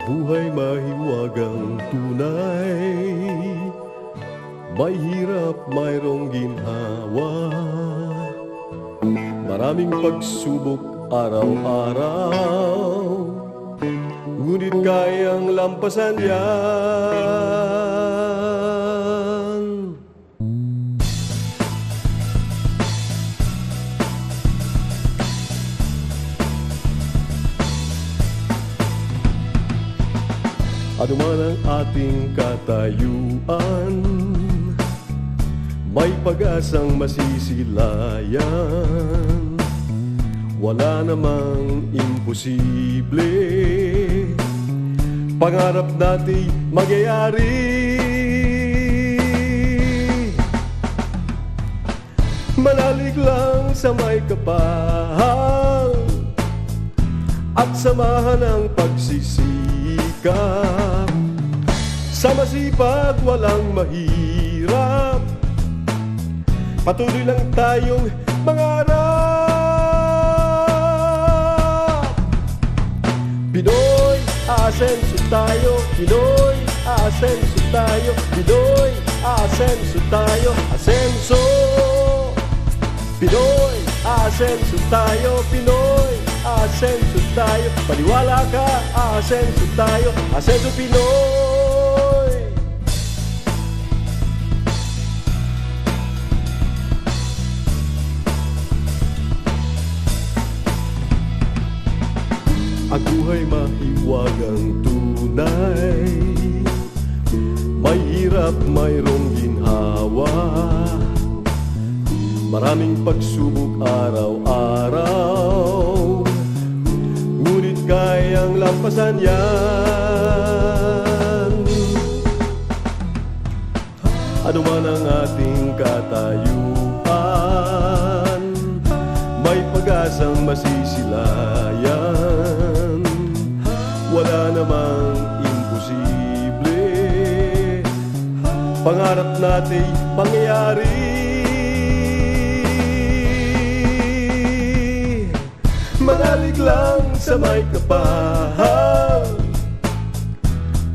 Buhay mahiwagang tunay, may hirap mayroong ginhawa, maraming pagsubok araw-araw, ngunit kayang lampasan yan. Ano man ang ating katayuan, may pag-asang masisilayan. Wala namang imposible, pangarap natin magyayari. Manalig lang sa may kapal at samahan ang pagsisikap. Sa masipag walang mahirap, patuloy lang tayong mangarap. Pinoy, asenso tayo. Pinoy, asenso tayo. Pinoy, asenso tayo. Asenso. Pinoy, asenso tayo. Pinoy, asenso tayo. Paniwala ka, asenso tayo. Asenso Pinoy. Ang buhay mahiwagang tunay, may hirap mayroong ginhawa, maraming pagsubok araw-araw, ngunit kayang lampasan yan. Ano man ang ating katayuan, may pag-asang masisilayan. Wala namang imposible, pangarap natin mangyayari. Manalig lang sa may kapal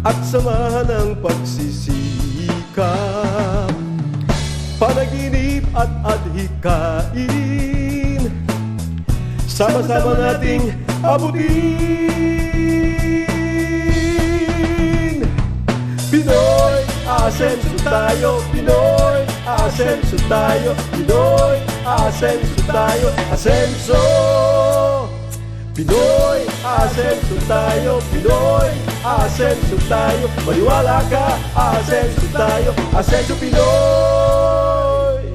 at samahan ang pagsisikap. Panaginip at adhikain, sama-sama nating abutin. Pinoy, asenso tayo. Pinoy, asenso tayo. Pinoy, asenso tayo. Asenso. Pinoy, asenso tayo. Pinoy, asenso tayo. Maniwala ka, asenso tayo. Asenso Pinoy.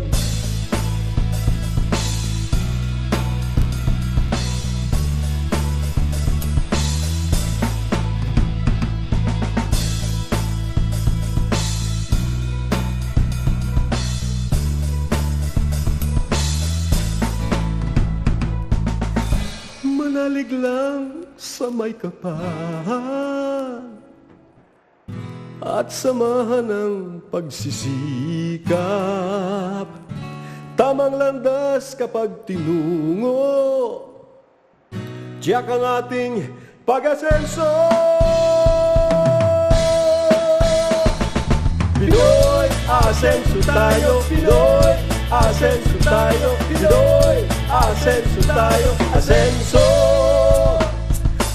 Manalig lang sa may kapal at samahan ng pagsisikap. Tamang landas kapag tinungo, tiyak ang ating pag-asenso. Pinoy, asenso tayo. Pinoy, asenso tayo. Pinoy, asenso tayo. Asenso.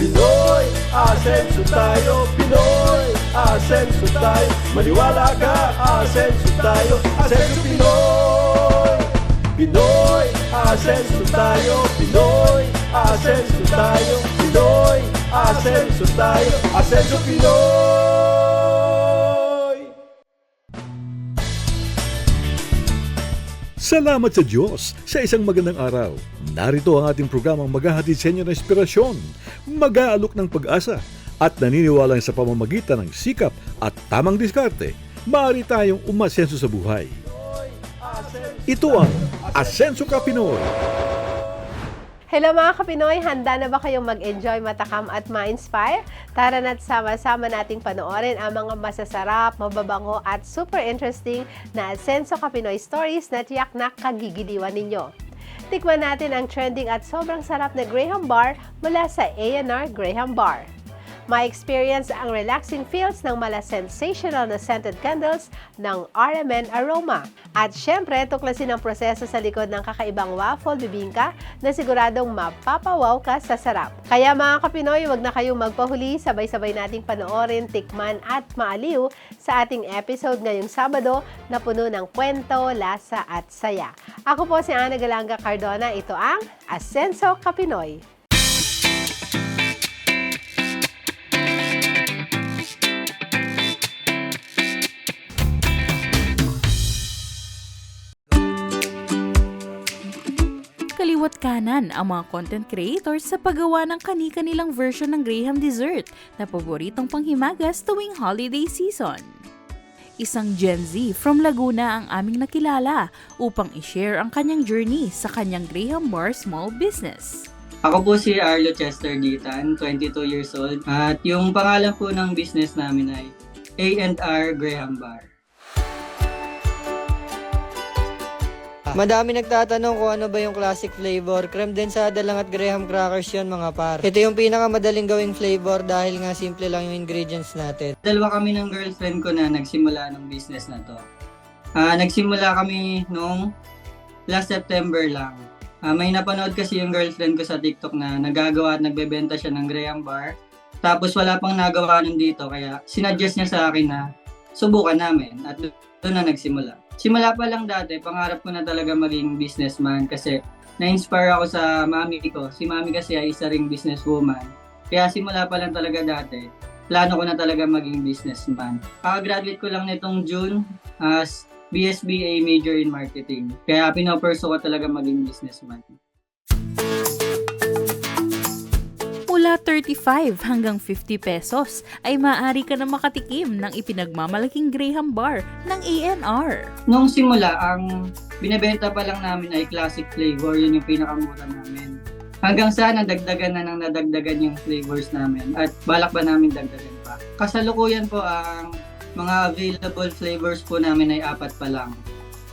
Pinoy, asenso tayo. Pinoy, asenso tayo. Maniwala ka, asenso tayo. Asenso Pinoy. Pinoy, asenso tayo. Pinoy, asenso tayo. Pinoy, asenso tayo. Asenso Pinoy. Salamat sa Diyos sa isang magandang araw. Narito ang ating programang maghahatid sa inyo ng inspirasyon, mag-aalok ng pag-asa, at naniniwala sa pamamagitan ng sikap at tamang diskarte, maaari tayong umasenso sa buhay. Ito ang Asenso Ka Pinoy! Hello mga Kapinoy! Handa na ba kayong mag-enjoy, matakam at ma-inspire? Tara na't sama-sama nating panoorin ang mga masasarap, mababango at super interesting na Asenso Ka Pinoy stories na tiyak na kagigiliwan ninyo. Tikman natin ang trending at sobrang sarap na Graham Bar mula sa A&R Graham Bar. Ma-experience ang relaxing feels ng mala sensational na scented candles ng RMN Aroma. At syempre, tuklasin ang proseso sa likod ng kakaibang waffle bibingka na siguradong mapapawaw ka sa sarap. Kaya mga Kapinoy, wag na kayong magpahuli, sabay-sabay nating panoorin, tikman at maaliw sa ating episode ngayong Sabado na puno ng kwento, lasa at saya. Ako po si Ana Galanga Cardona, ito ang Asenso Kapinoy. Kaliwat kanan ang mga content creators sa paggawa ng kani-kanilang version ng Graham dessert na paboritong panghimagas tuwing holiday season. Isang Gen Z from Laguna ang aming nakilala upang i-share ang kanyang journey sa kanyang Graham Bar small business. Ako po si Arlo Chester Gitan, 22 years old, at yung pangalan po ng business namin ay A&R Graham Bar. Madami nagtatanong kung ano ba yung classic flavor. Creme densada lang at graham crackers yun mga par. Ito yung pinakamadaling gawing flavor dahil nga simple lang yung ingredients natin. Dalawa kami ng girlfriend ko na nagsimula ng business na to. Nagsimula kami noong last September lang. May napanood kasi yung girlfriend ko sa TikTok na nagagawa at nagbebenta siya ng Graham Bar. Tapos wala pang nagawa nun dito kaya sinuggest niya sa akin na subukan namin at doon na nagsimula. Simula pa lang dati, pangarap ko na talaga maging businessman kasi na-inspire ako sa mami ko. Si mami kasi ay isa ring businesswoman. Kaya simula pa lang talaga dati, plano ko na talaga maging businessman. Kaka-graduate ko lang nitong June as BSBA major in marketing. Kaya pinopursue ko talaga maging businessman. Mula 35 hanggang 50 pesos ay maaari ka na makatikim ng ipinagmamalaking Graham Bar ng A&R. Noong simula, ang binebenta pa lang namin ay classic flavor. Yun yung pinakamura namin. Hanggang sa nadagdagan na ng nadagdagan yung flavors namin at balak ba namin dagdagan pa. Kasalukuyan po ang mga available flavors po namin ay 4 pa lang.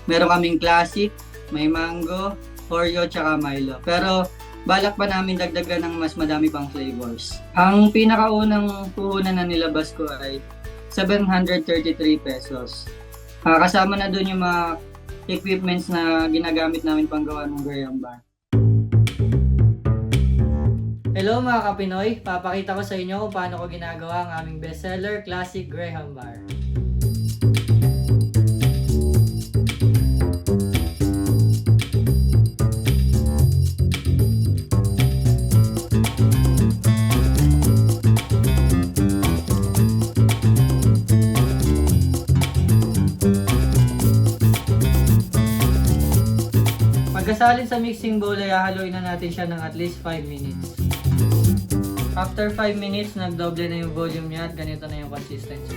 Meron kaming classic, may mango, Oreo, tsaka Milo. Pero balak pa namin dagdagan ng mas madami pang flavors. Ang pinakaunang puhunan na nilabas ko ay 733 pesos. Kasama na doon yung mga equipments na ginagamit namin panggawa ng Graham Bar. Hello mga Kapinoy, papakita ko sa inyo kung paano ko ginagawa ang aming bestseller classic Graham Bar. Pagkasalin sa mixing bowl ay hahaluin na natin siya ng at least 5 minutes. After 5 minutes, nagdoble na yung volume niya at ganito na yung consistency.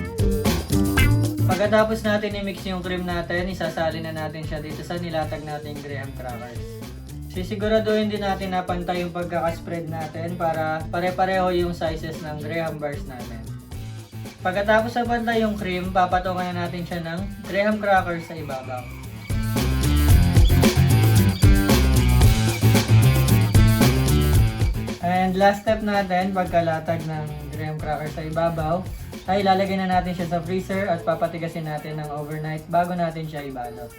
Pagkatapos natin i-mix yung cream natin, isasalin na natin siya dito sa nilatag nating graham crackers. Sisiguraduhin din natin na pantay yung pagkakaspread natin para pare-pareho yung sizes ng graham bars natin. Pagkatapos sa pantay yung cream, papatungan na natin siya ng graham crackers sa ibabaw. And last step natin, pagkalatag ng graham cracker sa ibabaw, ay ilalagay na natin siya sa freezer at papatigasin natin ng overnight bago natin siya ibalot.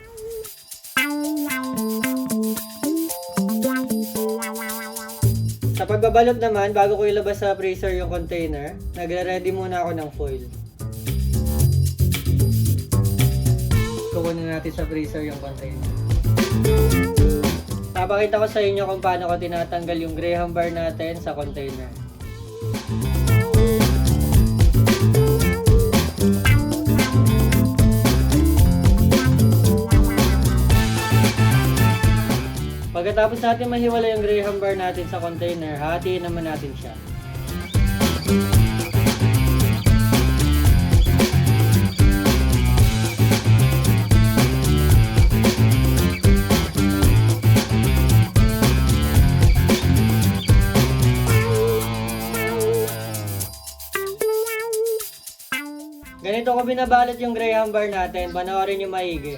Sa pagbabalot naman, bago ko ilabas sa freezer yung container, nagre-ready muna ako ng foil. Kukunin natin sa freezer yung container. Papakita ko sa inyo kung paano ko tinatanggal yung Graham Bar natin sa container. Pagkatapos natin mahiwala yung Graham Bar natin sa container, hatiin naman natin siya. Ganito ko binabalot yung Graham Bar natin, panoorin nyo maigi.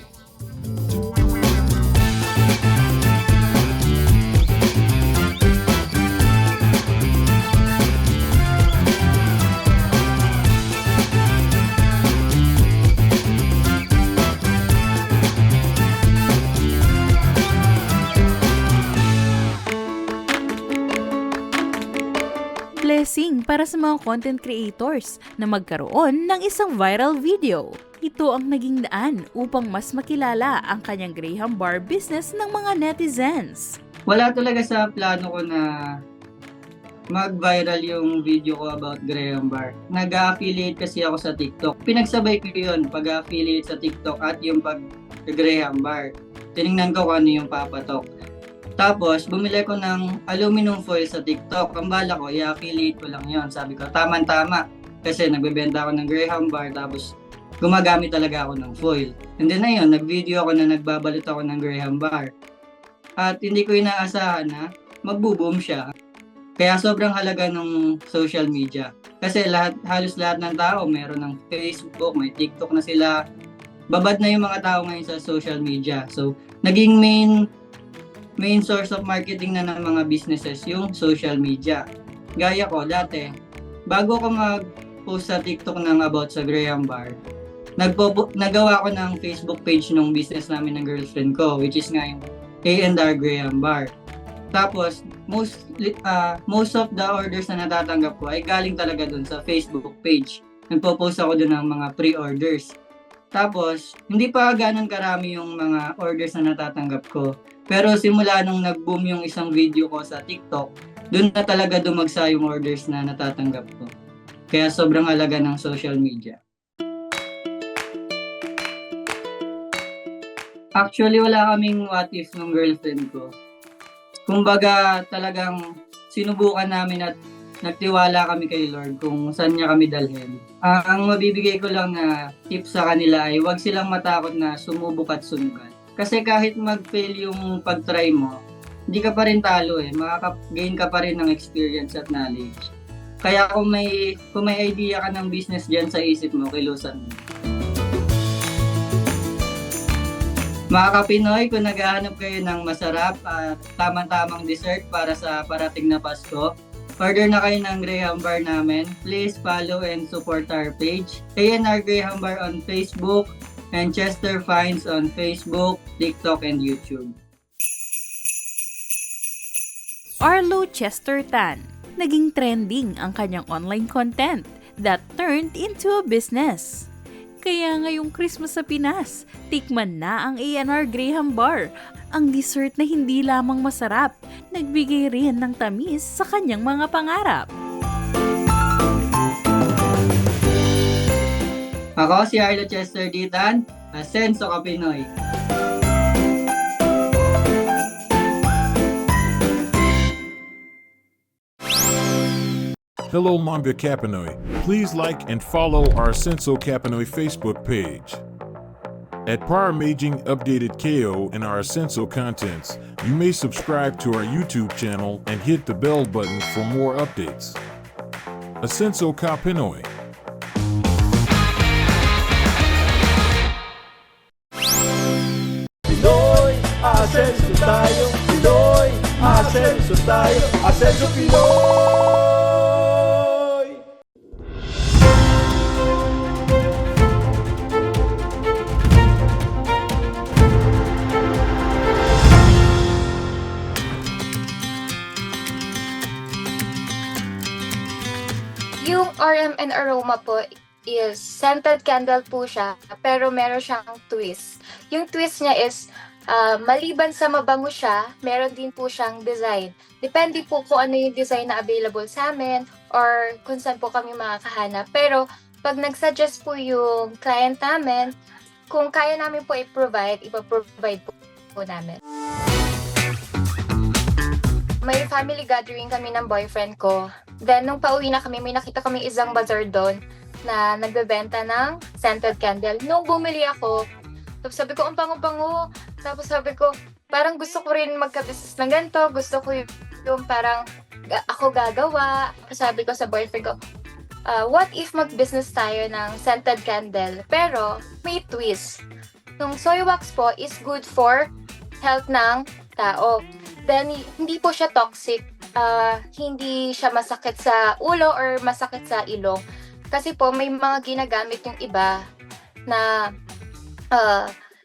blessing para sa mga content creators na magkaroon ng isang viral video. Ito ang naging daan upang mas makilala ang kanyang Graham Bar business ng mga netizens. Wala talaga sa plano ko na mag-viral yung video ko about Graham Bar. Nag-affiliate kasi ako sa TikTok. Pinagsabay ko yun, pag-affiliate sa TikTok at yung pag-Graham Bar. Tinignan ko kung ano yung papatok. Tapos, bumili ko ng aluminum foil sa TikTok. Ang bala ko, i-affiliate ko lang yun. Sabi ko, tama-tama. Kasi nagbebenta ako ng Graham Bar, tapos gumagamit talaga ako ng foil. And then na yun, nag-video ako na nagbabalot ako ng Graham Bar. At hindi ko inaasahan na magbo-boom siya. Kaya sobrang halaga ng social media. Kasi halos lahat ng tao, meron ng Facebook, may TikTok na sila. Babad na yung mga tao ngayon sa social media. So, naging main source of marketing na ng mga businesses yung social media. Gaya ko, dati, bago ko mag-post sa TikTok ng about sa Graham Bar, nagawa ko ng Facebook page ng business namin ng girlfriend ko, which is nga yung A&R Graham Bar. Tapos, most of the orders na natatanggap ko ay galing talaga dun sa Facebook page. Nagpo-post ako dun ng mga pre-orders. Tapos, hindi pa ganun karami yung mga orders na natatanggap ko. Pero simula nung nag-boom yung isang video ko sa TikTok, dun na talaga dumagsa yung orders na natatanggap ko. Kaya sobrang halaga ng social media. Actually, wala kaming what if ng girlfriend ko. Kumbaga, talagang sinubukan namin at nagtiwala kami kay Lord kung saan niya kami dalhin. Ang mabibigay ko lang na tips sa kanila ay huwag silang matakot na sumubok at sunugan. Kasi kahit mag-fail yung pag-try mo, hindi ka pa rin talo makaka-gain ka pa rin ng experience at knowledge. Kaya kung may idea ka ng business dyan sa isip mo, kilusan mo. Mga ka-Pinoy, kung naghahanap kayo ng masarap at tamang-tamang dessert para sa parating na Pasko, order na kayo ng Graham Bar namin. Please follow and support our page. A&R Graham Bar on Facebook and Chester Finds on Facebook, TikTok, and YouTube. Arlo Chesterton. Naging trending ang kanyang online content that turned into a business. Kaya ngayong Christmas sa Pinas, tikman na ang A&R Graham Bar, ang dessert na hindi lamang masarap, nagbigay rin ng tamis sa kanyang mga pangarap. Ako si Arlo Chester Ditan, Asenso ka Pinoy. Hello, Mambia Kapinoy. Please like and follow our Senso Kapinoy Facebook page. At Paramaging Updated KO and our Senso contents, you may subscribe to our YouTube channel and hit the bell button for more updates. Asenso Kapinoy. Pinoy, asenso tayo. Pinoy, asenso tayo. Asenso Pinoy! Yung RM and Aroma po is scented candle po siya, pero meron siyang twist. Yung twist niya is, maliban sa mabango siya, meron din po siyang design. Depende po kung ano yung design na available sa amin or kung saan po kami makakahanap. Pero pag nag-suggest po yung client namin, kung kaya namin po i-provide, ipaprovide po namin. May family gathering kami ng boyfriend ko. Then, nung pauwi na kami, may nakita kami isang bazaar doon na nagbebenta ng scented candle. Nung bumili ako, tapos sabi ko, ang bango-bango. Tapos sabi ko, parang gusto ko rin magka-business ng ganito. Gusto ko yung parang ako gagawa. Sabi ko sa boyfriend ko, what if mag-business tayo ng scented candle? Pero may twist. Yung soy wax po is good for health ng tao. Then, hindi po siya toxic. Hindi siya masakit sa ulo or masakit sa ilong. Kasi po, may mga ginagamit yung iba na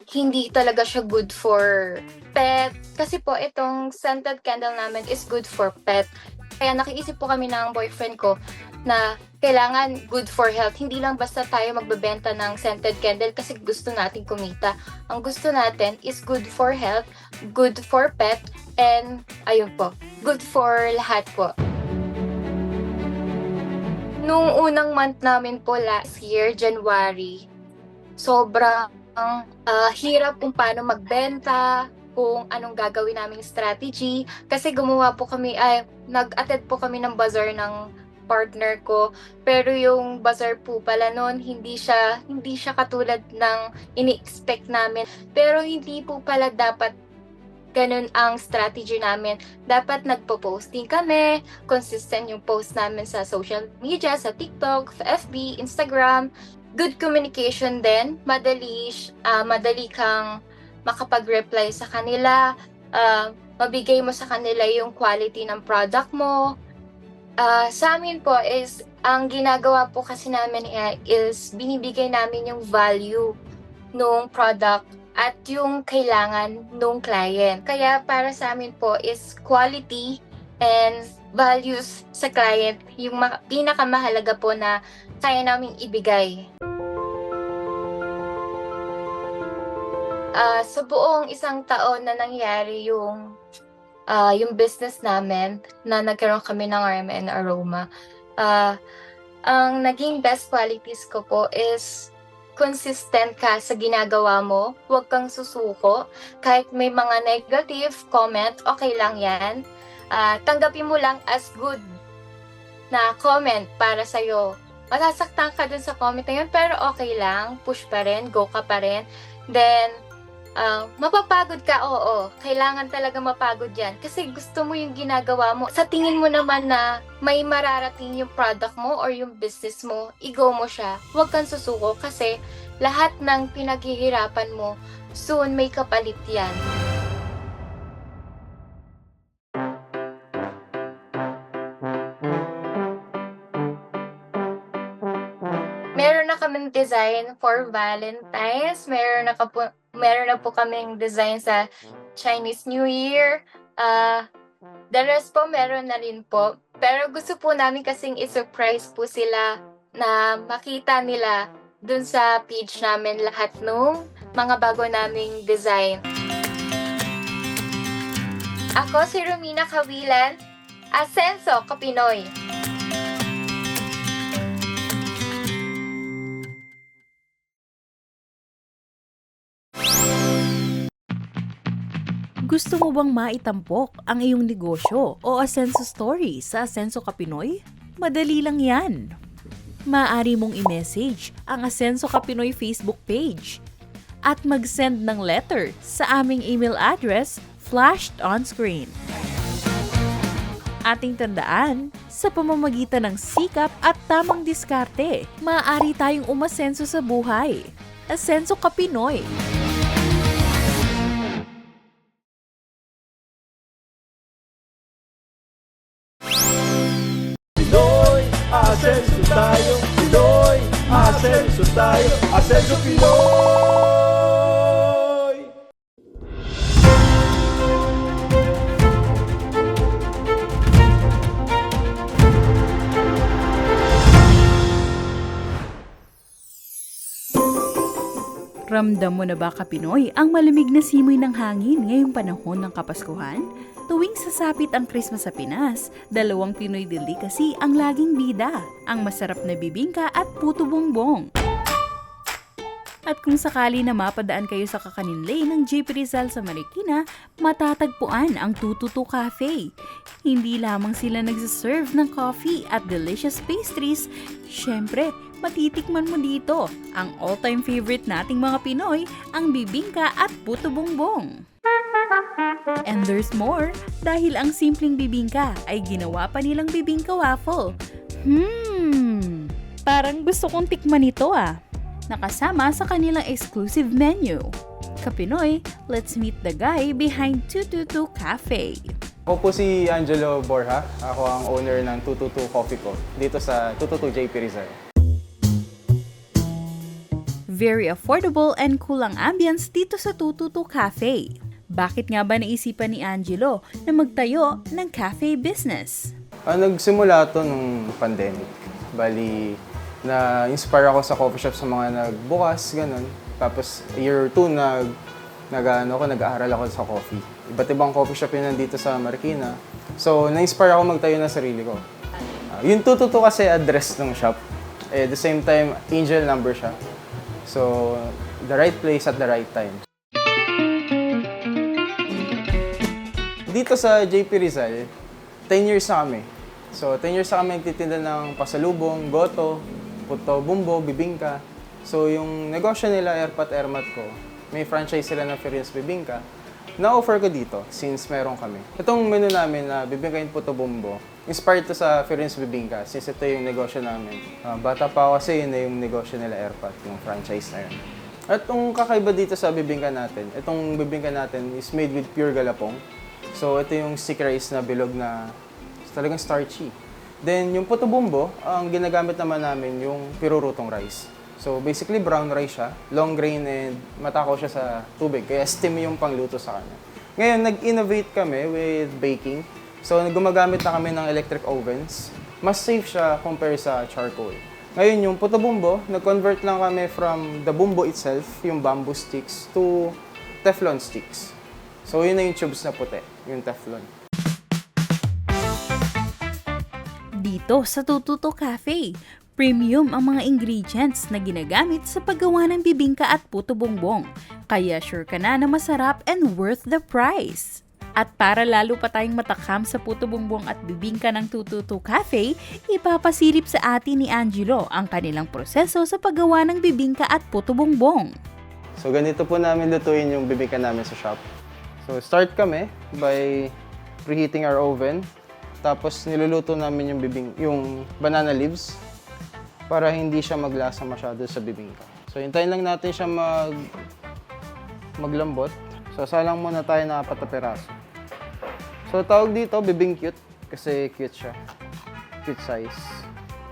hindi talaga siya good for pet. Kasi po, itong scented candle namin is good for pet. Kaya nakiisip po kami ng boyfriend ko na kailangan good for health. Hindi lang basta tayo magbebenta ng scented candle kasi gusto natin kumita. Ang gusto natin is good for health, good for pet, and ayun po, good for lahat po. Nung unang month namin po last year, January, sobrang hirap kung paano magbenta, kung anong gagawin naming strategy. Kasi gumawa po kami, nag-attend po kami ng bazaar ng partner ko. Pero yung bazaar po pala noon, hindi siya katulad ng ini-expect namin. Pero hindi po pala dapat ganun ang strategy namin. Dapat nagpo-posting kami, consistent yung post namin sa social media, sa TikTok, FB, Instagram. Good communication din, madali kang makapag-reply sa kanila, mabigay mo sa kanila yung quality ng product mo. Sa amin po is, ang ginagawa po kasi namin is binibigay namin yung value nung product at yung kailangan nung client. Kaya para sa amin po is quality and values sa client yung pinakamahalaga po na kaya naming ibigay. Sa buong isang taon na nangyari yung business namin na nagkaroon kami ng RM and Aroma, ang naging best qualities ko po is consistent ka sa ginagawa mo, huwag kang susuko. Kahit may mga negative comment, okay lang yan. Tanggapin mo lang as good na comment para sa'yo. Masasaktan ka dun sa comment na yun, pero okay lang, push pa rin, go ka pa rin. Then, mapapagod ka, oo. Kailangan talaga mapagod yan. Kasi gusto mo yung ginagawa mo. Sa tingin mo naman na may mararating yung product mo or yung business mo, i-go mo siya. Huwag kang susuko kasi lahat ng pinaghihirapan mo, soon may kapalit yan. Meron na kaming design for Valentine's. Meron na po kaming design sa Chinese New Year. The rest po meron na rin po. Pero gusto po namin kasing i-surprise po sila na makita nila dun sa page namin lahat nung mga bago naming design. Ako si Romina Kawilan, Asenso Kapinoy. Gusto mo bang maitampok ang iyong negosyo o Asenso story sa Asenso Kapinoy? Madali lang yan. Maaari mong i-message ang Asenso Kapinoy Facebook page at mag-send ng letter sa aming email address flashed on screen. Ating tandaan, sa pamamagitan ng sikap at tamang diskarte, maaari tayong umasenso sa buhay. Asenso Kapinoy. Pinoy, asenso tayo. Pinoy, asenso tayo. Asenso Pinoy! Ramdam mo na ba, Kapinoy, ang malamig na simoy ng hangin ngayong panahon ng Kapaskuhan? Tuwing sasapit ang Christmas sa Pinas, dalawang Pinoy delicacy ang laging bida, ang masarap na bibingka at puto bongbong. At kung sakali na mapadaan kayo sa Kakanin Lane ng JP Rizal sa Marikina, matatagpuan ang 222 Cafe. Hindi lamang sila nagsiserve ng coffee at delicious pastries, syempre, matitikman mo dito ang all-time favorite nating mga Pinoy, ang bibingka at puto bongbong. And there's more, dahil ang simpleng bibingka ay ginawa pa nilang bibingka waffle. Parang gusto kong tikman ito Nakasama sa kanilang exclusive menu. Kapinoy, let's meet the guy behind 222 Cafe. Ako po si Angelo Borja. Ako ang owner ng 222 Coffee Co. dito sa 222 JP Rizal. Very affordable and cool ang ambience dito sa 222 Cafe. Bakit nga ba naisipan ni Angelo na magtayo ng cafe business? Nagsimula to nung pandemic. Bali, na-inspire ako sa coffee shop sa mga nagbukas, ganun. Tapos, year 2, nag-aaral ako sa coffee. Iba't ibang coffee shop yun nandito sa Marikina. So, na-inspire ako magtayo ng sarili ko. Yung 222 kasi address ng shop. At the same time, angel number siya. So, the right place at the right time. Dito sa JP Rizal, 10 years na kami. So, 10 years na kami nagtitinda ng pasalubong, goto, puto, bumbo, bibingka. So, yung negosyo nila, Airpat Airmat ko, may franchise sila ng Ferens Bibingka. Na-offer ko dito since meron kami. Itong menu namin na bibingka yung puto, bumbo, inspired to sa Ferens Bibingka since ito yung negosyo namin. Bata pa ako kasi yun na yung negosyo nila Airpat, yung franchise na yun. At itong kakaiba dito sa bibingka natin, itong bibingka natin is made with pure galapong. So, ito yung stick rice na bilog na talagang starchy. Then, yung puto bumbo, ang ginagamit naman namin yung pirurutong rice. So, basically, brown rice siya, long grain, and matakaw siya sa tubig. Kaya steam yung pangluto sa kanya. Ngayon, nag-innovate kami with baking. So, gumagamit na kami ng electric ovens. Mas safe siya compare sa charcoal. Ngayon, yung puto bumbo, nag-convert lang kami from the bumbo itself, yung bamboo sticks, to Teflon sticks. So, yun na yung tubes na puti, yung Teflon. Dito sa Tututo Cafe, premium ang mga ingredients na ginagamit sa paggawa ng bibingka at puto bongbong. Kaya sure ka na masarap and worth the price. At para lalo pa tayong matakam sa puto bongbong at bibingka ng Tututo Cafe, ipapasilip sa atin ni Angelo ang kanilang proseso sa paggawa ng bibingka at puto bongbong. So, ganito po namin lutuin yung bibingka namin sa shop. So, start kami by preheating our oven. Tapos, niluluto namin yung banana leaves para hindi siya maglasa masyado sa bibingka. So, hintayin lang natin siya maglambot. So, salang muna tayo na 4 na peraso. So, tawag dito, bibing cute kasi cute siya. Cute size.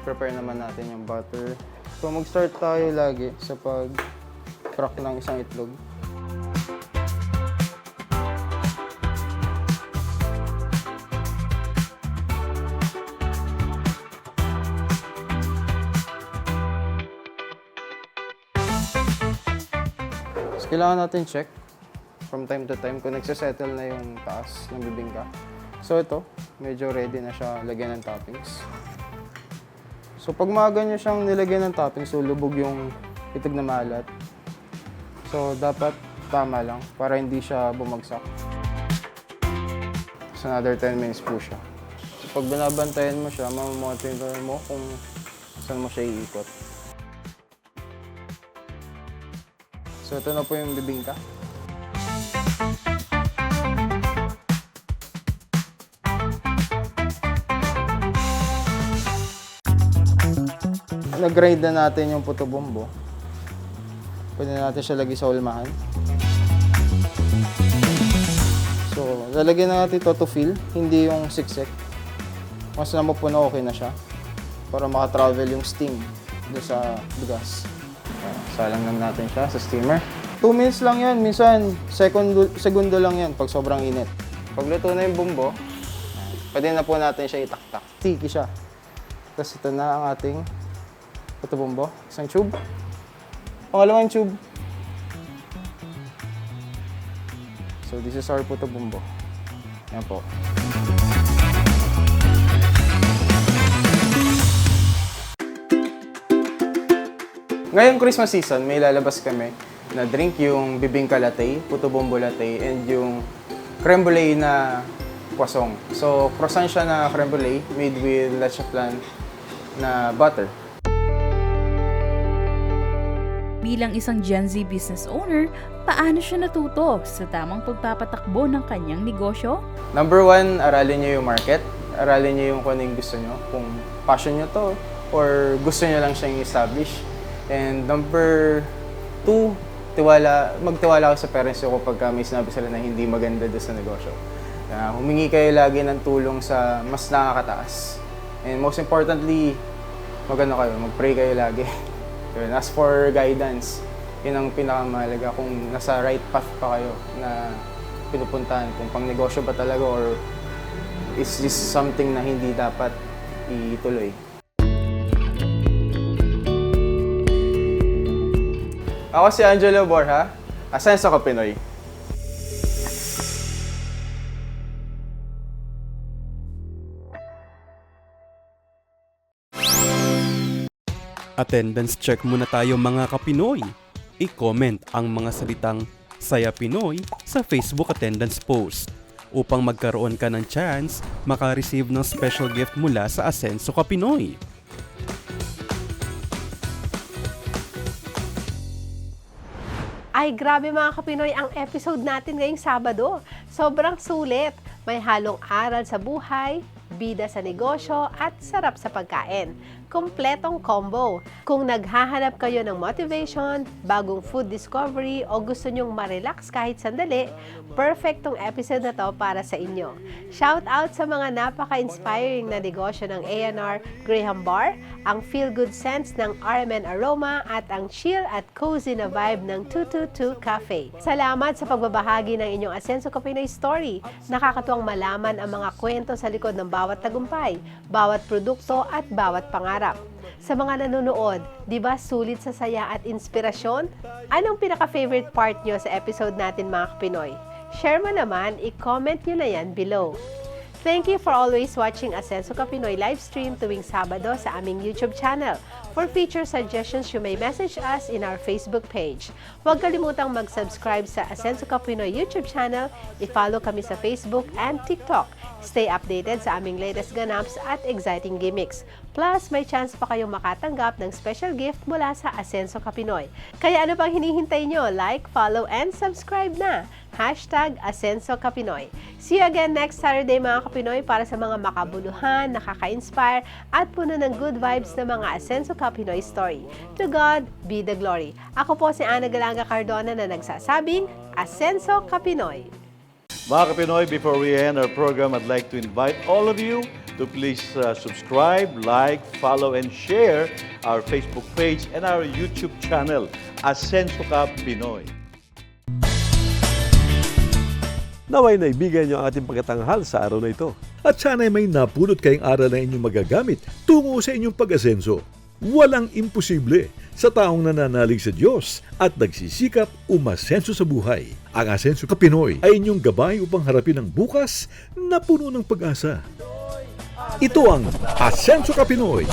Prepare naman natin yung butter. So, mag-start tayo lagi sa pag-crack ng isang itlog. Kailangan natin check from time to time kung nagsisettle na yung taas ng bibingka. So ito, medyo ready na siya lagyan ng toppings. So pag maaga nyo siyang nilagyan ng toppings, so lubog yung itlog na maalat. So dapat tama lang para hindi siya bumagsak. So another 10 minutes po siya. So pag binabantayan mo siya, mamamonitor mo kung saan mo siya iikot. So, ito na po yung bibingka. Nag-grind na natin yung puto bumbo. Pwede na natin siya lagi sa ulmahan. So, lalagyan na natin ito to fill, hindi yung siksik. Once na mapuno, okay na siya. Para makatravel yung steam doon sa bigas. Salang lang natin siya sa steamer. 2 minutes lang yan. Minsan, segundo lang yan pag sobrang init. Pag luto na yung bumbo, pwede na po natin siya itaktak. Sticky siya. Tapos ito na ang ating puto bumbo. Isang tube. Pangalawang tube. So, this is our puto bumbo. Yan po. Ngayong Christmas season, may lalabas kami na drink yung bibingka latte, puto bumbo latte, and yung creme brulee na kwasong. So, croissant siya na creme brulee made with leche flan na butter. Bilang isang Gen Z business owner, paano siya natuto sa tamang pagpapatakbo ng kanyang negosyo? Number 1, aralin niyo yung market. Aralin niyo yung kung ano yung gusto niyo. Kung passion niyo to or gusto niyo lang siyang establish. And number 2, magtiwala kayo sa parents nyo kapag may sinabi sila na hindi maganda doon sa negosyo. Humingi kayo lagi ng tulong sa mas nakakataas. And most importantly, mag-pray kayo lagi. As for guidance, yun ang pinakamahalaga kung nasa right path pa kayo na pinupuntahan. Kung pang negosyo ba talaga or is just something na hindi dapat ituloy. Ako si Angelo Borja, Asenso Ka Pinoy. Attendance check muna tayo mga kapinoy. I-comment ang mga salitang Saya Pinoy sa Facebook attendance post upang magkaroon ka ng chance maka-receive ng special gift mula sa Asenso Ka Pinoy. Ay, grabe mga kapinoy ang episode natin ngayong Sabado. Sobrang sulit. May halong aral sa buhay, bida sa negosyo, at sarap sa pagkain. Kompletong combo. Kung naghahanap kayo ng motivation, bagong food discovery, o gusto nyong ma-relax kahit sandali, perfectong episode na to para sa inyo. Shout out sa mga napaka-inspiring na negosyo ng A&R Graham Bar, ang feel-good scents ng RMN Aroma, at ang chill at cozy na vibe ng 222 Cafe. Salamat sa pagbabahagi ng inyong Asenso Ka Pinoy story. Nakakatuwang malaman ang mga kwento sa likod ng bawat tagumpay, bawat produkto at bawat pangarap. Sa mga nanonood, di ba sulit sa saya at inspirasyon? Anong pinaka-favorite part nyo sa episode natin mga Pinoy? Share mo naman, i-comment nyo na yan below. Thank you for always watching Asenso Ka Pinoy live stream tuwing Sabado sa aming YouTube channel. For feature suggestions, you may message us in our Facebook page. Huwag kalimutang mag-subscribe sa Asenso Ka Pinoy YouTube channel, i-follow kami sa Facebook and TikTok. Stay updated sa aming latest ganaps at exciting gimmicks. Plus, may chance pa kayong makatanggap ng special gift mula sa Asenso Ka Pinoy. Kaya ano pang hinihintay nyo? Like, follow, and subscribe na! #Asenso Ka Pinoy. See you again next Saturday mga Kapinoy para sa mga makabuluhan, nakaka-inspire, at puno ng good vibes na mga Asenso Ka Pinoy story. To God be the glory. Ako po si Ana Galanga Cardona na nagsasabing, Asenso Ka Pinoy. Mga Kapinoy, before we end our program, I'd like to invite all of you to please subscribe, like, follow, and share our Facebook page and our YouTube channel, Asenso Ka Pinoy. Naway naibigan niyo ang ating pagkatanghal sa araw na ito. At sana'y may napulot kayong aral na inyong magagamit tungo sa inyong pag-asenso. Walang imposible sa taong nananalig sa Diyos at nagsisikap umasenso sa buhay. Ang Asenso Ka Pinoy ay inyong gabay upang harapin ang bukas na puno ng pag-asa. Ito ang Asenso Ka Pinoy.